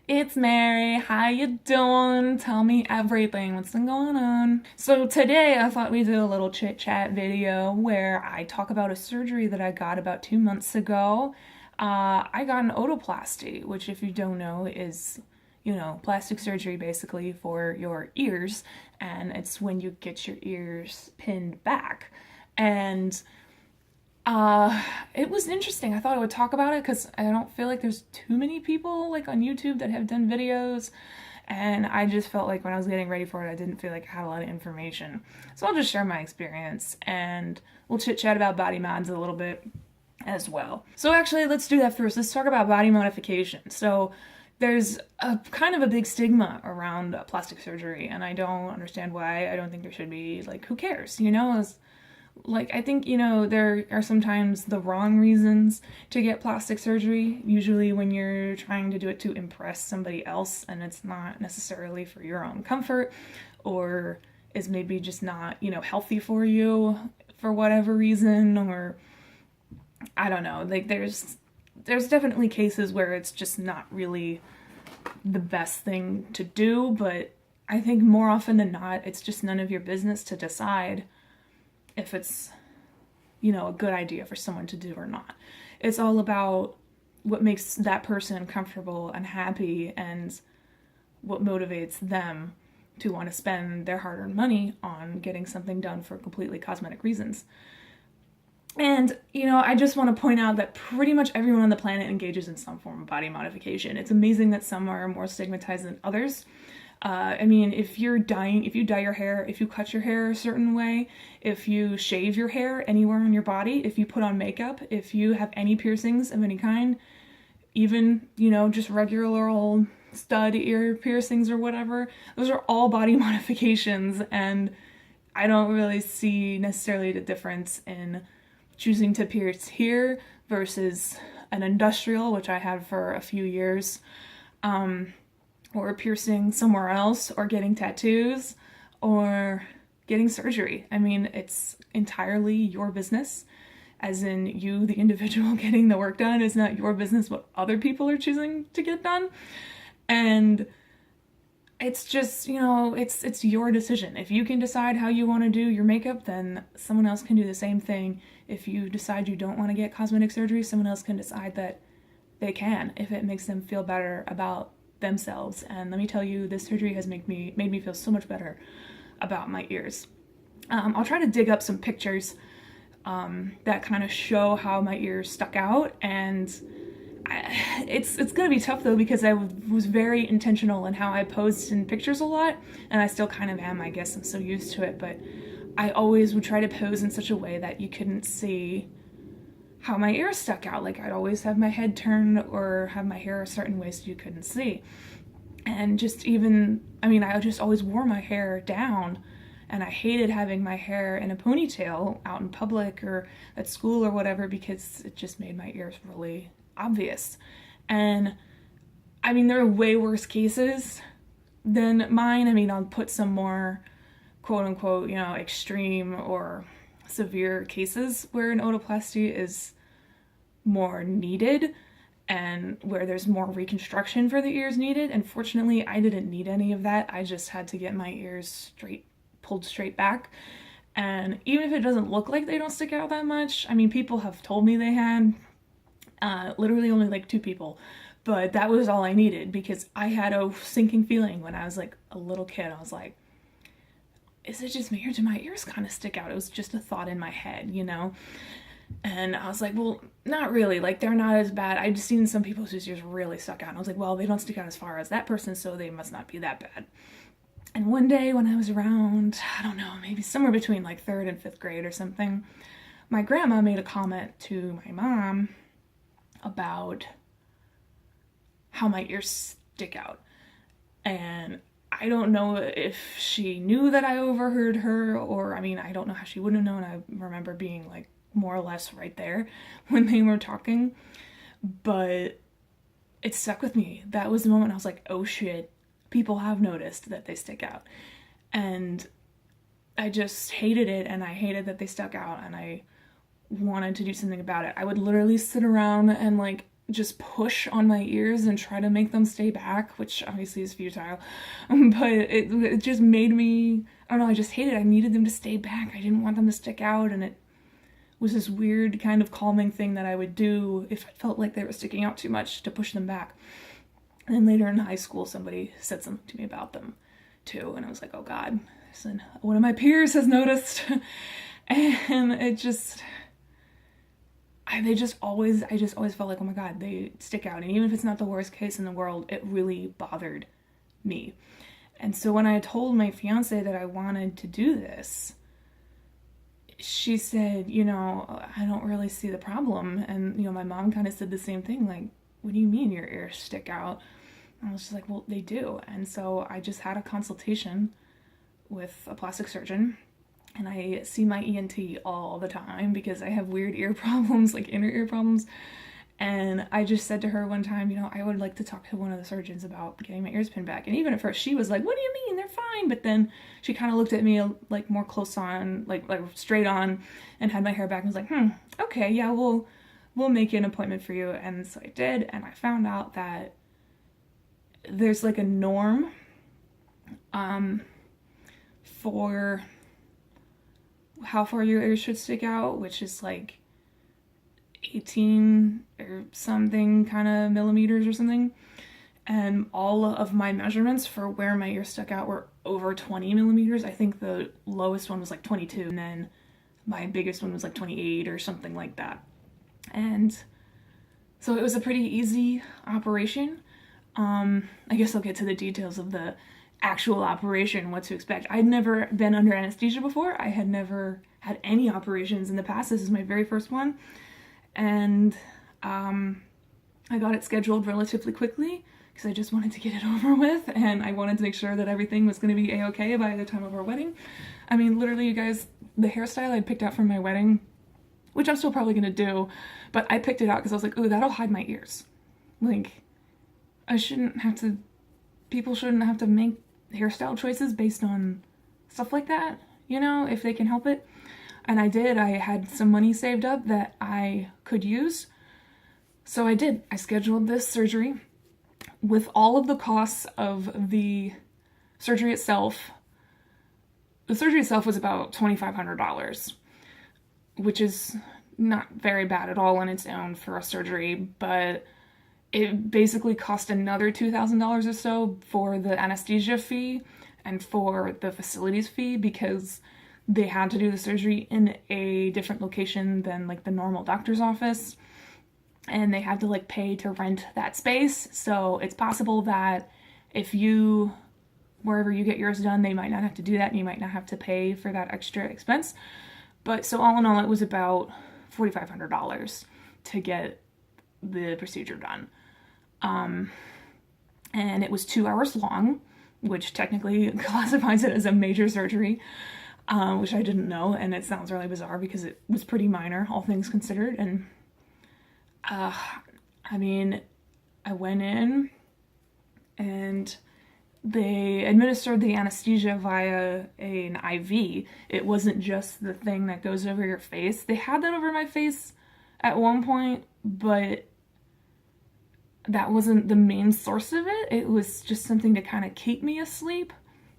It's Mary. How you doing? Tell me everything. What's been going on? So today I thought we'd do a little chit chat video where I talk about a surgery that I got about 2 months ago. I got an otoplasty, which if you don't know is, plastic surgery basically for your ears, and it's when you get your ears pinned back. And it was interesting. I thought I would talk about it because I don't feel like there's too many people like on YouTube that have done videos, and I just felt like when I was getting ready for it, I didn't feel like I had a lot of information. So I'll just share my experience, and we'll chit chat about body mods a little bit as well. So actually, let's do that first. Let's talk about body modification. So there's a kind of a big stigma around plastic surgery, and I don't understand why. I don't think there should be. Like, who cares? I think, there are sometimes the wrong reasons to get plastic surgery, usually when you're trying to do it to impress somebody else and it's not necessarily for your own comfort, or is maybe just not, healthy for you for whatever reason, or I don't know. Like there's definitely cases where it's just not really the best thing to do, but I think more often than not, it's just none of your business to decide if it's, a good idea for someone to do or not. It's all about what makes that person comfortable and happy and what motivates them to want to spend their hard-earned money on getting something done for completely cosmetic reasons. And, I just want to point out that pretty much everyone on the planet engages in some form of body modification. It's amazing that some are more stigmatized than others. If you dye your hair, if you cut your hair a certain way, if you shave your hair anywhere on your body, if you put on makeup, if you have any piercings of any kind, even, just regular old stud ear piercings or whatever, those are all body modifications, and I don't really see necessarily the difference in choosing to pierce here versus an industrial, which I had for a few years, or piercing somewhere else, or getting tattoos, or getting surgery. It's entirely your business, as in you, the individual getting the work done. It's not your business what other people are choosing to get done. And it's just, it's your decision. If you can decide how you want to do your makeup, then someone else can do the same thing. If you decide you don't want to get cosmetic surgery, someone else can decide that they can, if it makes them feel better about themselves. And let me tell you, this surgery has made me feel so much better about my ears. I'll try to dig up some pictures that kind of show how my ears stuck out, and it's gonna be tough though, because I was very intentional in how I posed in pictures a lot, and I still kind of am. I guess I'm so used to it, but I always would try to pose in such a way that you couldn't see how my ears stuck out. Like, I'd always have my head turned or have my hair a certain way so you couldn't see. And I just always wore my hair down, and I hated having my hair in a ponytail out in public or at school or whatever, because it just made my ears really obvious. And there are way worse cases than mine. I'll put some more quote unquote, extreme or severe cases where an otoplasty is more needed and where there's more reconstruction for the ears needed. And fortunately, I didn't need any of that. I just had to get my ears pulled straight back. And even if it doesn't look like they don't stick out that much, people have told me they had. Literally only like 2 people. But that was all I needed, because I had a sinking feeling when I was like a little kid. I was like, is it just me, or do my ears kind of stick out? It was just a thought in my head, And I was like, well, not really. Like, they're not as bad. I'd seen some people whose ears really stuck out. And I was like, well, they don't stick out as far as that person, so they must not be that bad. And one day when I was around, I don't know, maybe somewhere between like 3rd and 5th grade or something, my grandma made a comment to my mom about how my ears stick out. And I don't know if she knew that I overheard her, or I don't know how she wouldn't have known. I remember being like more or less right there when they were talking, but it stuck with me. That was the moment I was like, oh shit, people have noticed that they stick out. And I just hated it, and I hated that they stuck out, and I wanted to do something about it. I would literally sit around and like just push on my ears and try to make them stay back, which obviously is futile. But it just made me, I don't know, I just hated it. I needed them to stay back. I didn't want them to stick out, and it was this weird kind of calming thing that I would do if I felt like they were sticking out too much, to push them back. And then later in high school, somebody said something to me about them too, and I was like, oh God. So one of my peers has noticed, and it just, I just always felt like, oh my God, they stick out. And even if it's not the worst case in the world, it really bothered me. And so when I told my fiance that I wanted to do this, she said, you know, I don't really see the problem. And, you know, my mom kind of said the same thing, like, what do you mean your ears stick out? And I was just like, well, they do. And so I just had a consultation with a plastic surgeon, and I see my ENT all the time because I have weird ear problems, like inner ear problems. And I just said to her one time, you know, I would like to talk to one of the surgeons about getting my ears pinned back. And even at first she was like, what do you mean? They're fine. But then she kind of looked at me like more close on, like straight on, and had my hair back and was like, okay, yeah, we'll make an appointment for you. And so I did, and I found out that there's like a norm for how far your ears should stick out, which is like 18 or something kind of millimeters or something. And all of my measurements for where my ears stuck out were over 20 millimeters. I think the lowest one was like 22, and then my biggest one was like 28 or something like that. And so it was a pretty easy operation. I guess I'll get to the details of the actual operation, what to expect. I'd never been under anesthesia before. I had never had any operations in the past. This is my very first one. And I got it scheduled relatively quickly because I just wanted to get it over with, and I wanted to make sure that everything was going to be a-okay by the time of our wedding. I mean, literally, you guys, the hairstyle I picked out for my wedding, which I'm still probably going to do, but I picked it out because I was like, ooh, that'll hide my ears. Like, people shouldn't have to make hairstyle choices based on stuff like that, you know, if they can help it. And I did. I had some money saved up that I could use. So I did. I scheduled this surgery with all of the costs of the surgery itself. The surgery itself was about $2,500, which is not very bad at all on its own for a surgery, but it basically cost another $2,000 or so for the anesthesia fee and for the facilities fee, because they had to do the surgery in a different location than like the normal doctor's office, and they had to like pay to rent that space. So it's possible that if you, wherever you get yours done, they might not have to do that, and you might not have to pay for that extra expense. But so all in all, it was about $4,500 to get the procedure done. And it was 2 hours long, which technically classifies it as a major surgery, which I didn't know, and it sounds really bizarre because it was pretty minor, all things considered. And I mean, I went in and they administered the anesthesia via an IV. It wasn't just the thing that goes over your face. They had that over my face at one point, but that wasn't the main source of it. It was just something to kind of keep me asleep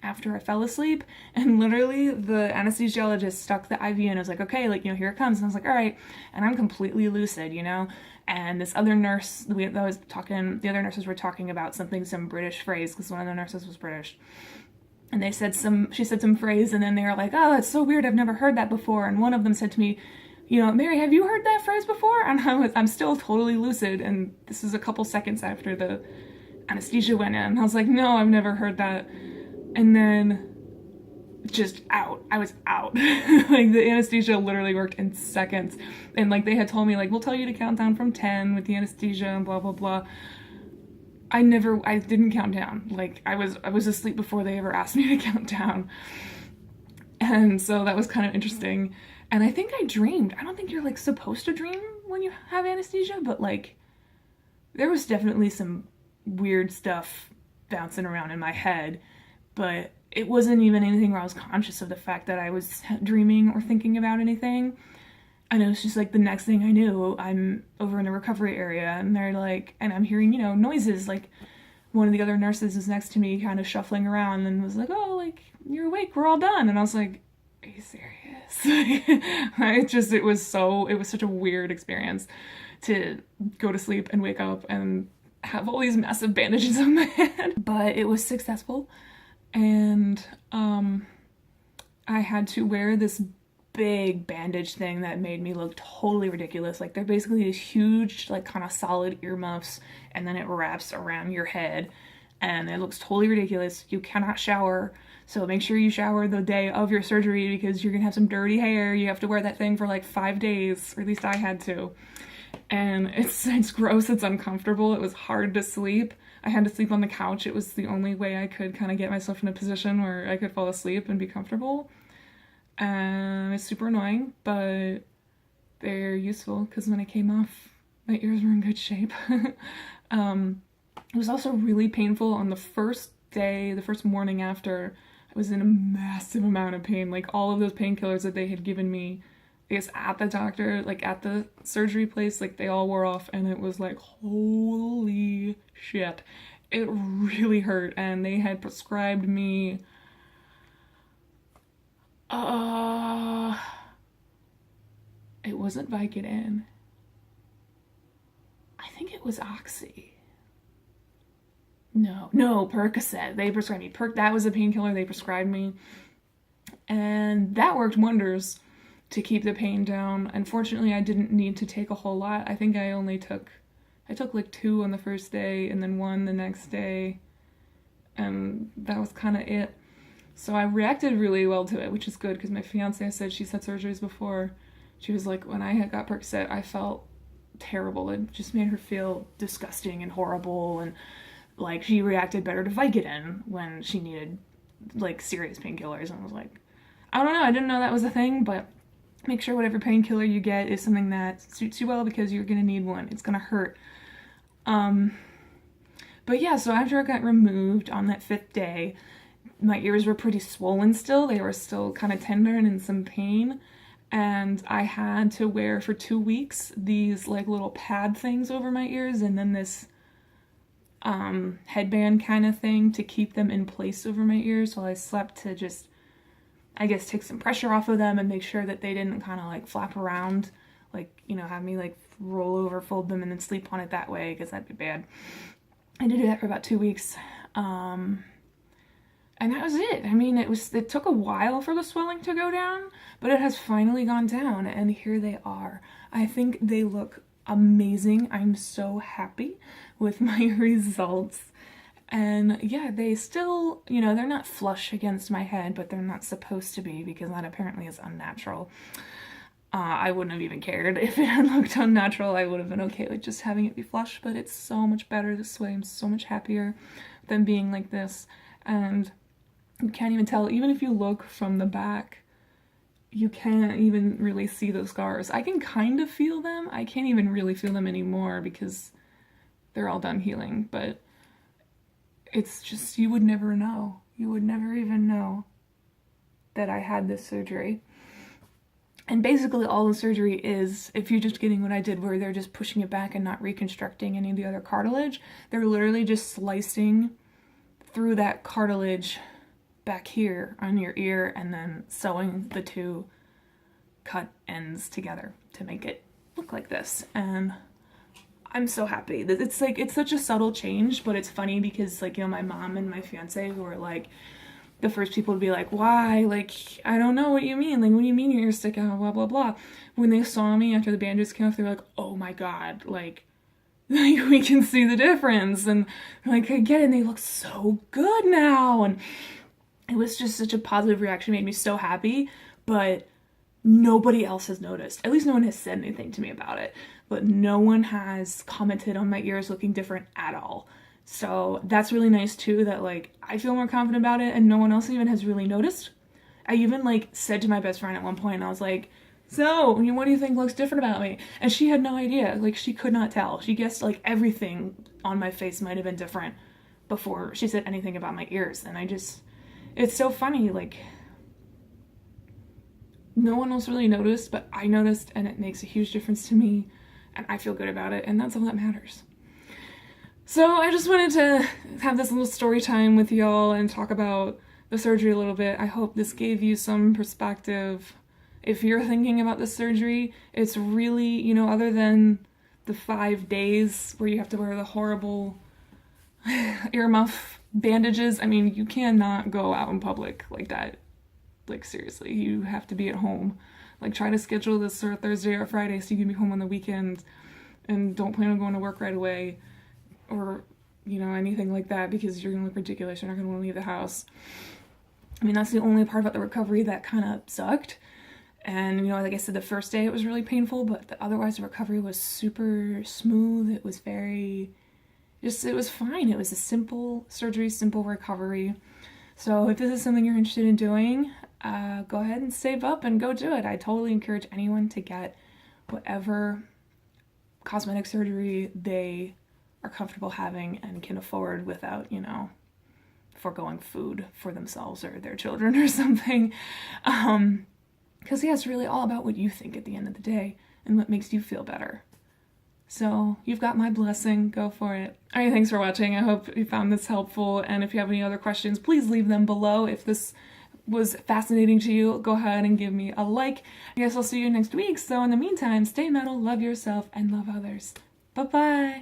after I fell asleep. And literally the anesthesiologist stuck the IV in. I was like, okay, like, you know, here it comes. And I was like, all right. And I'm completely lucid, you know? And this other nurse, the other nurses were talking about some British phrase, because one of the nurses was British. And she said some phrase, and then they were like, oh, that's so weird. I've never heard that before. And one of them said to me, you know, Mary, have you heard that phrase before? And I'm still totally lucid, and this is a couple seconds after the anesthesia went in. I was like, no, I've never heard that. And then just out. I was out. Like, the anesthesia literally worked in seconds. And like, they had told me, like, we'll tell you to count down from 10 with the anesthesia and blah, blah, blah. I didn't count down. Like, I was asleep before they ever asked me to count down. And so that was kind of interesting. And I think I dreamed. I don't think you're like supposed to dream when you have anesthesia, but like, there was definitely some weird stuff bouncing around in my head, but it wasn't even anything where I was conscious of the fact that I was dreaming or thinking about anything. I know it's just like the next thing I knew, I'm over in the recovery area and they're like, and I'm hearing, you know, noises. Like one of the other nurses is next to me kind of shuffling around and was like, oh, like, you're awake, we're all done. And I was like, are you serious? It was such a weird experience to go to sleep and wake up and have all these massive bandages on my head. But it was successful. And I had to wear this big bandage thing that made me look totally ridiculous. Like they're basically these huge, like kind of solid earmuffs, and then it wraps around your head and it looks totally ridiculous. You cannot shower, so make sure you shower the day of your surgery because you're gonna have some dirty hair. You have to wear that thing for like 5 days, or at least I had to. And it's gross, it's uncomfortable, it was hard to sleep. I had to sleep on the couch. It was the only way I could kind of get myself in a position where I could fall asleep and be comfortable. It's super annoying, but they're useful because when it came off, my ears were in good shape. It was also really painful on the first day, the first morning after. I was in a massive amount of pain. Like all of those painkillers that they had given me, I guess at the doctor, like at the surgery place, like they all wore off, and it was like, holy shit. It really hurt, and they had prescribed me it wasn't Vicodin. I think it was Oxy. No, Percocet. They prescribed me that was a painkiller they prescribed me. And that worked wonders to keep the pain down. Unfortunately, I didn't need to take a whole lot. I think I took like 2 on the first day and then 1 the next day. And that was kind of it. So I reacted really well to it, which is good because my fiance said she's had surgeries before. She was like, when I had got Percocet, I felt terrible. It just made her feel disgusting and horrible, and like she reacted better to Vicodin when she needed like serious painkillers. And I was like, I don't know, I didn't know that was a thing, but make sure whatever painkiller you get is something that suits you well because you're gonna need one. It's gonna hurt. But yeah, so after it got removed on that 5th day, my ears were pretty swollen still. They were still kind of tender and in some pain. And I had to wear for 2 weeks these like little pad things over my ears and then this headband kind of thing to keep them in place over my ears while I slept, to just, I guess, take some pressure off of them and make sure that they didn't kind of like flap around, like, you know, have me like roll over, fold them, and then sleep on it that way, because that'd be bad. I did that for about 2 weeks. And that was it. I mean, it took a while for the swelling to go down, but it has finally gone down, and here they are. I think they look amazing. I'm so happy with my results. And yeah, they still, you know, they're not flush against my head, but they're not supposed to be, because that apparently is unnatural. I wouldn't have even cared if it had looked unnatural. I would have been okay with just having it be flush, but it's so much better this way. I'm so much happier than being like this. And you can't even tell, even if you look from the back, you can't even really see those scars. I can kind of feel them. I can't even really feel them anymore because they're all done healing, but it's just, you would never know. You would never even know that I had this surgery. And basically all the surgery is, if you're just getting what I did where they're just pushing it back and not reconstructing any of the other cartilage, they're literally just slicing through that cartilage back here on your ear and then sewing the 2 cut ends together to make it look like this. And I'm so happy. It's like, it's such a subtle change, but it's funny because, like, you know, my mom and my fiance, who were like the first people to be like, why? Like, I don't know what you mean. Like, what do you mean your ears stick out? Blah, blah, blah. When they saw me after the bandages came off, they were like, oh my God, like we can see the difference. And like, I get it. And they look so good now. And it was just such a positive reaction. It made me so happy, but nobody else has noticed. At least no one has said anything to me about it, but no one has commented on my ears looking different at all. So that's really nice too, that like I feel more confident about it and no one else even has really noticed. I even like said to my best friend at one point, I was like, so what do you think looks different about me? And she had no idea. Like, she could not tell. She guessed like everything on my face might have been different before she said anything about my ears. And it's so funny, like, no one else really noticed, but I noticed, and it makes a huge difference to me, and I feel good about it, and that's all that matters. So I just wanted to have this little story time with y'all and talk about the surgery a little bit. I hope this gave you some perspective. If you're thinking about the surgery, it's really, you know, other than the 5 days where you have to wear the horrible earmuff bandages, I mean, you cannot go out in public like that. Like, seriously, you have to be at home. Like, try to schedule this for Thursday or Friday so you can be home on the weekend, and don't plan on going to work right away or, you know, anything like that, because you're gonna look ridiculous. You're not gonna want to leave the house. I mean, that's the only part about the recovery that kind of sucked. And, you know, like I said, the first day it was really painful, but otherwise the recovery was super smooth. It was very, it was fine. It was a simple surgery, simple recovery. So if this is something you're interested in doing, go ahead and save up and go do it. I totally encourage anyone to get whatever cosmetic surgery they are comfortable having and can afford without, you know, foregoing food for themselves or their children or something. Because yeah, it's really all about what you think at the end of the day and what makes you feel better. So you've got my blessing. Go for it. All right, thanks for watching. I hope you found this helpful. And if you have any other questions, please leave them below. If this was fascinating to you, go ahead and give me a like. I guess I'll see you next week. So in the meantime, stay metal, love yourself, and love others. Bye-bye.